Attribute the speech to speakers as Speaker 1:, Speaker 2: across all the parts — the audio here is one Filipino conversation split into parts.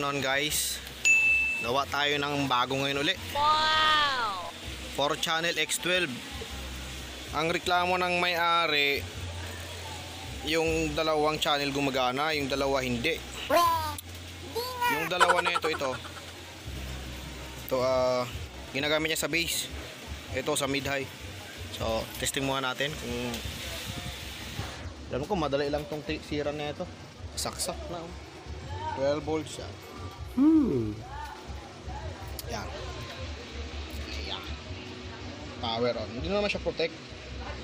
Speaker 1: afternoon guys. Gawa tayo ng bago ngayon uli.
Speaker 2: Wow!
Speaker 1: 4 channel X12. Ang reklamo ng may-ari, yung dalawang channel gumagana, yung dalawa hindi. Yung dalawa na ito, ginagamit niya sa base. Ito sa mid-high. So, testing muna natin kung alam ko madali lang tong sira na ito. Saksak na. 12 volts yan. Yan. Ayan. Power on. Hindi naman siya protect.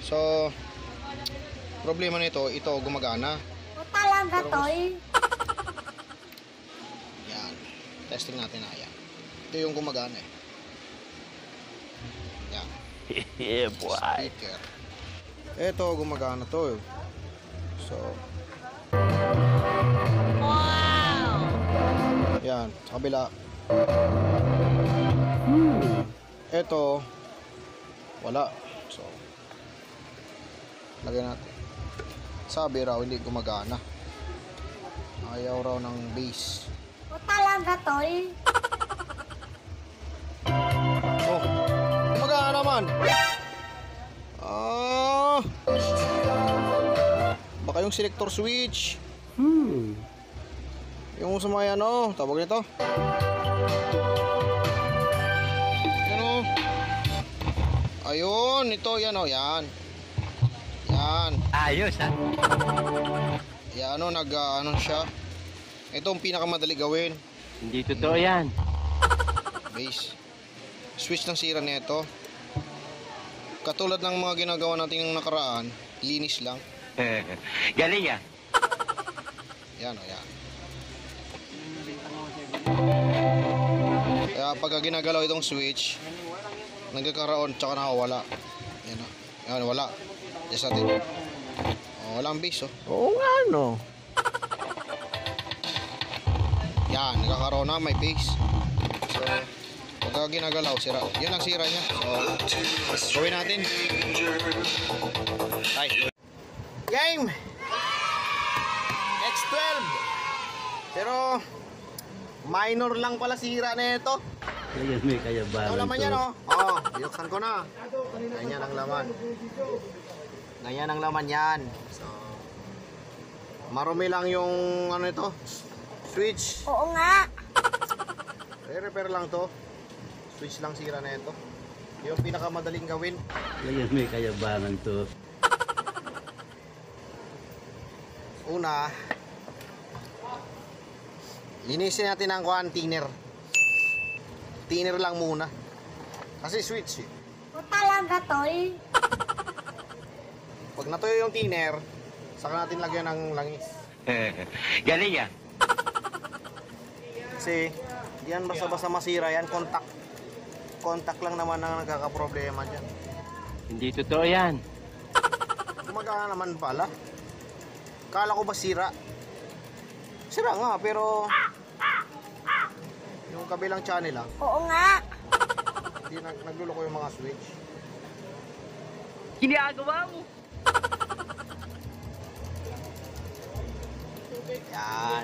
Speaker 1: So, problema nito, ito gumagana.
Speaker 2: Talaga to eh.
Speaker 1: Yan. Testing natin na yan. Ito yung gumagana eh. Yan.
Speaker 3: Yeah, boy.
Speaker 1: Speaker. Ito gumagana to eh. So,
Speaker 2: Wow!
Speaker 1: yan. Sa kabila. Ito wala. So, lagyan natin. Sabi raw hindi gumagana. Ayaw raw ng base.
Speaker 2: Talaga to eh.
Speaker 1: Oh, gumagana naman. Baka yung selector switch. Yung sa mga ano, tawag nito. Ano? Ayun, ito yan oh, yan. Yan.
Speaker 3: Ayos ha.
Speaker 1: Yan ano, ano siya. Ito ang pinakamadali gawin.
Speaker 3: Hindi totoo yan.
Speaker 1: Base. Switch ng sira nito. Katulad ng mga ginagawa natin ng nakaraan, linis lang.
Speaker 3: Galing ya.
Speaker 1: Yan o, yan. Kaya pagka ginagalaw itong switch, nagkakaroon tsaka nakawala. Yan o. Yan, wala. Yes natin. Oh, walang base oh.
Speaker 3: Oo nga no.
Speaker 1: Yan, nagkakaroon na, may base. So, pagka ginagalaw, sira. Yan ang sira niya. So, gawin natin. Ay. Game! X12! Pero, minor lang pala sira na ito.
Speaker 3: Kaya may kayabangan
Speaker 1: Ito laman yan oh. Oh, binuksan ko na. Ganyan ang laman. Ganyan ang laman yan. So, marumi lang yung ano ito, switch.
Speaker 2: Oo nga.
Speaker 1: Repair lang to. Switch lang sira na ito. Yung pinakamadaling gawin.
Speaker 3: Kaya may kayabangan to.
Speaker 1: Una, linisin natin ang thinner. Thinner lang muna. Kasi switch eh.
Speaker 2: Talaga to eh.
Speaker 1: Pag natuyo yung thinner, saka natin lagyan ng langis.
Speaker 3: Galing ya.
Speaker 1: Kasi yan basta-basta masira yan. Contact lang naman ang nagkakaproblema dyan.
Speaker 3: Hindi totoo yan.
Speaker 1: Gumagana naman pala. Kala ko ba sira? Sira nga, pero yung kabilang channel lang.
Speaker 2: Oo nga.
Speaker 1: Hindi nagluloko yung mga switch.
Speaker 3: Ginagawa mo.
Speaker 1: Yan.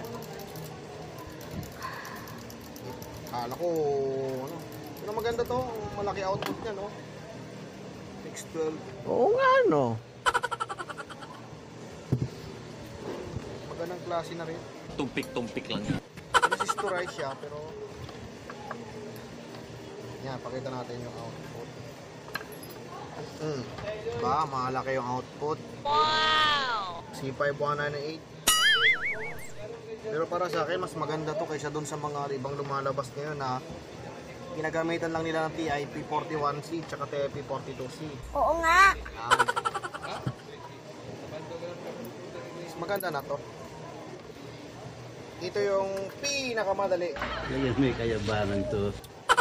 Speaker 1: Kala ko, ano, pero maganda to. Malaki output niya, no? X12.
Speaker 3: Oo nga no.
Speaker 1: Magandang klase na rin.
Speaker 3: Tumpik-tumpik lang yan.
Speaker 1: Resistorize siya, pero yan, pakita natin yung output. Ba, malaki yung output.
Speaker 2: Wow!
Speaker 1: C5198. Pero para sa akin, mas maganda to kaysa dun sa mga ibang lumalabas ngayon na ginagamitan lang nila ng TIP41C tsaka TIP42C.
Speaker 2: Oo nga.
Speaker 1: Yan. Mas maganda na to. Ito yung pinakamadali.
Speaker 3: Kaya may kayabangan to.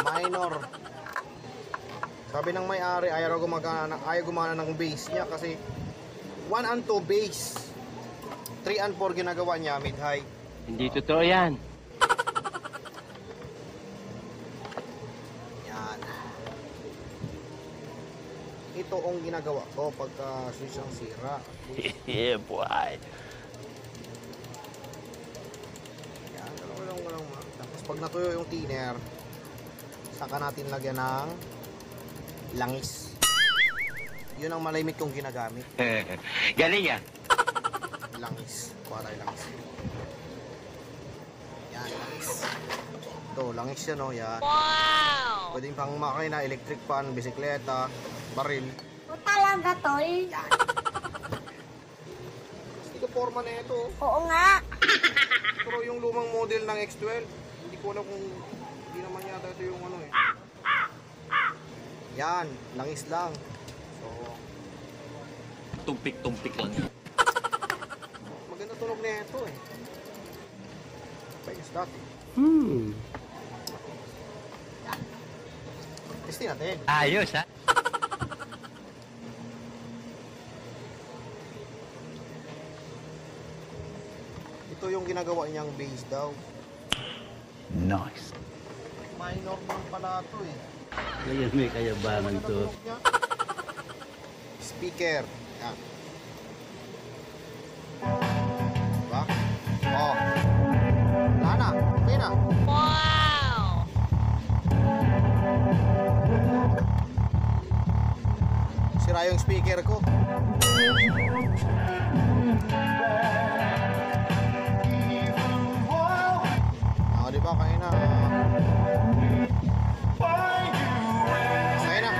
Speaker 1: Minor. Sabi ng may-ari, ayaw gumana ng base niya kasi 1 and 2 base. 3 and 4 ginagawa niya mid-high.
Speaker 3: Hindi totoo yan.
Speaker 1: Yan. Ito ang ginagawa ko pagka switch ang sira.
Speaker 3: Yeah, boy.
Speaker 1: Yan, walang pag natuyo yung thinner, saka natin lagyan ng langis. Yun ang malimit kong ginagamit.
Speaker 3: Galing yan.
Speaker 1: Langis. Kuha tayo langis. Yan, langis. Ito, langis yan o. Yan.
Speaker 2: Wow!
Speaker 1: Pwedeng pang makina, electric fan, bisikleta, baril.
Speaker 2: O talaga, tol?
Speaker 1: Yan. Hindi ko forma na ito.
Speaker 2: Oo nga.
Speaker 1: Pero yung lumang model ng X12, hindi ko alam kung hindi naman yata ito yung ano eh. Yan, langis lang. So,
Speaker 3: Tumpik-tumpik lang yan.
Speaker 1: maganda tunog na ito eh. Payos dati. Testing natin.
Speaker 3: Ayos, ha?
Speaker 1: Ito yung ginagawa niyang bass daw.
Speaker 3: Nice.
Speaker 1: Minor lang pala ito eh.
Speaker 3: Ngayon may kayabangan
Speaker 1: Maganda
Speaker 3: to.
Speaker 1: tunog niya. Speaker. Yan. Diba? Oh. Wala na. Okay na.
Speaker 2: Wow!
Speaker 1: Sira yung speaker ko. Di ba kanina? Kaya na.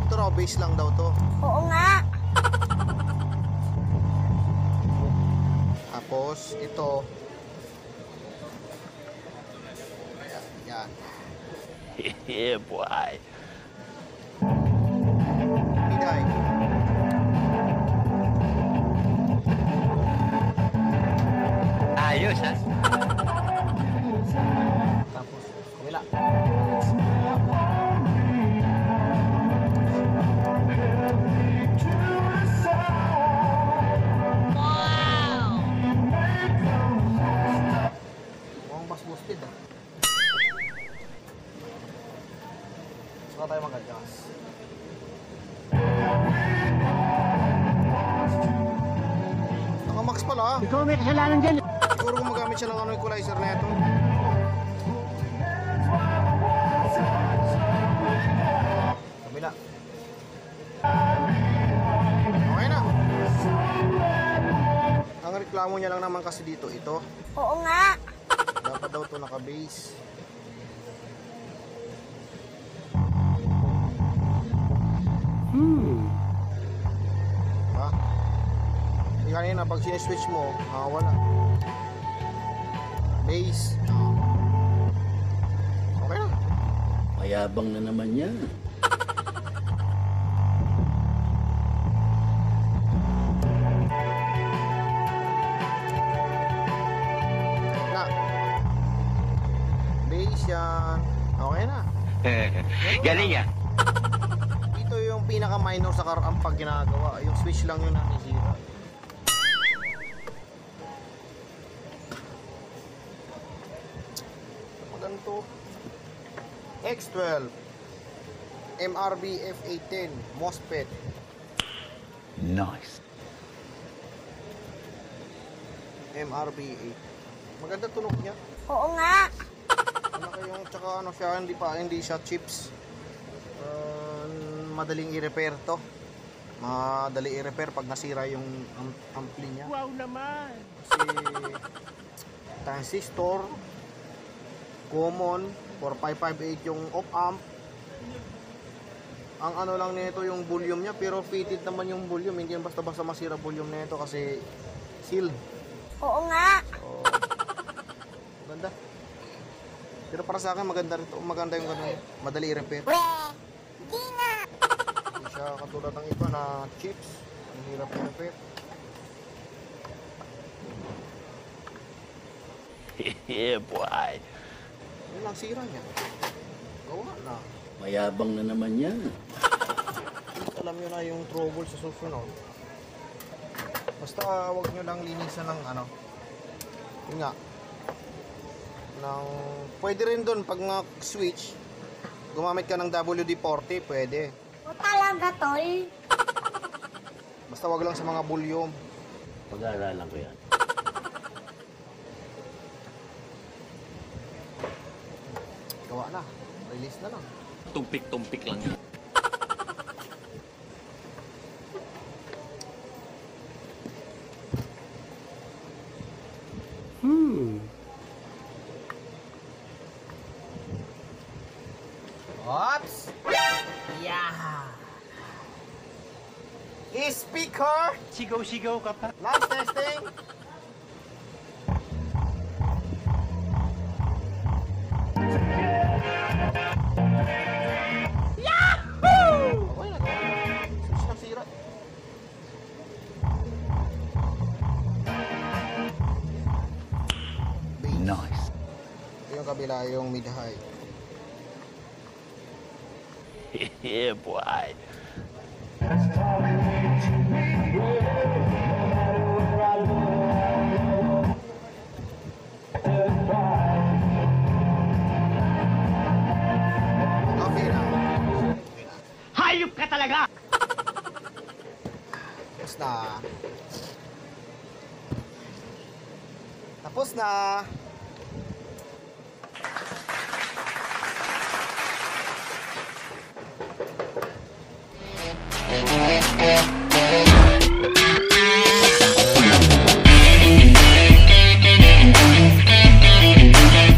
Speaker 1: Ito raw, bass lang daw to.
Speaker 2: Oo nga.
Speaker 1: Tapos, ito. Yan.
Speaker 3: Yeah, boy.
Speaker 1: Hiday.
Speaker 3: Ayos, ha?
Speaker 1: Tapos, kumila.
Speaker 2: Wow!
Speaker 1: Mukhang mas boosted ah. Saka tayo mag-adjust. Naka-max pala ah.
Speaker 3: Ikaw may kasalanan dyan.
Speaker 1: Siguro gumagamit siya ng equalizer na ito. Kabila. Okay na. Ang reklamo niya lang naman kasi dito, ito.
Speaker 2: Oo nga.
Speaker 1: Dapat daw ito naka-base. Ha? Hindi kanina, pag sineswitch mo, wala. Base. Okay na.
Speaker 3: Mayabang na naman yan.
Speaker 1: Na. Base yan. Okay na.
Speaker 3: Galing yan.
Speaker 1: Ito yung pinaka-minor sa karang pag ginagawa. Yung switch lang yun nasisira. Maganto. X12 MRB F810 MOSFET.
Speaker 3: Nice.
Speaker 1: MRB 8. Maganda tunog niya.
Speaker 2: Oo nga.
Speaker 1: Ano kayong tsaka ano siya, hindi siya chips. Madaling i-repair to. Madali i-repair pag nasira yung ampli niya.
Speaker 3: Wow naman.
Speaker 1: Kasi transistor common 4558 yung op amp. Ang ano lang nito yung volume niya, pero fitted naman yung volume, hindi yan basta-basta masira volume nito kasi sealed.
Speaker 2: Oo nga.
Speaker 1: Oh. Maganda. Pero para sa akin maganda rito, maganda yung ganun, madali i-repair.
Speaker 2: Di nga.
Speaker 1: Hindi siya katulad ng iba na chips, ang hirap i-repair.
Speaker 3: Yeah, boy.
Speaker 1: Yun lang sira niya. Gawa na.
Speaker 3: Mayabang na naman yan.
Speaker 1: Alam nyo na yung trouble sa susunod. Basta wag nyo lang linisan ng ano. Yun nga. Pwede rin doon pag switch, gumamit ka ng WD-40, pwede.
Speaker 2: O talaga, tol?
Speaker 1: Basta wag lang sa mga volume.
Speaker 3: Pag-aaralan ko yan.
Speaker 1: gawa na. Release na lang.
Speaker 3: Tumpik-tumpik lang.
Speaker 1: Oops! Yeah! Speaker!
Speaker 3: Sigaw-sigaw ka pa.
Speaker 1: Last testing! Yahoo! Okay na, switch ng sira.
Speaker 3: Nice.
Speaker 1: Ito yung kabila, yung mid-high.
Speaker 3: Yeah, boy.
Speaker 1: Okay na.
Speaker 3: Hayop ka talaga!
Speaker 1: Tapos na. Tapos na.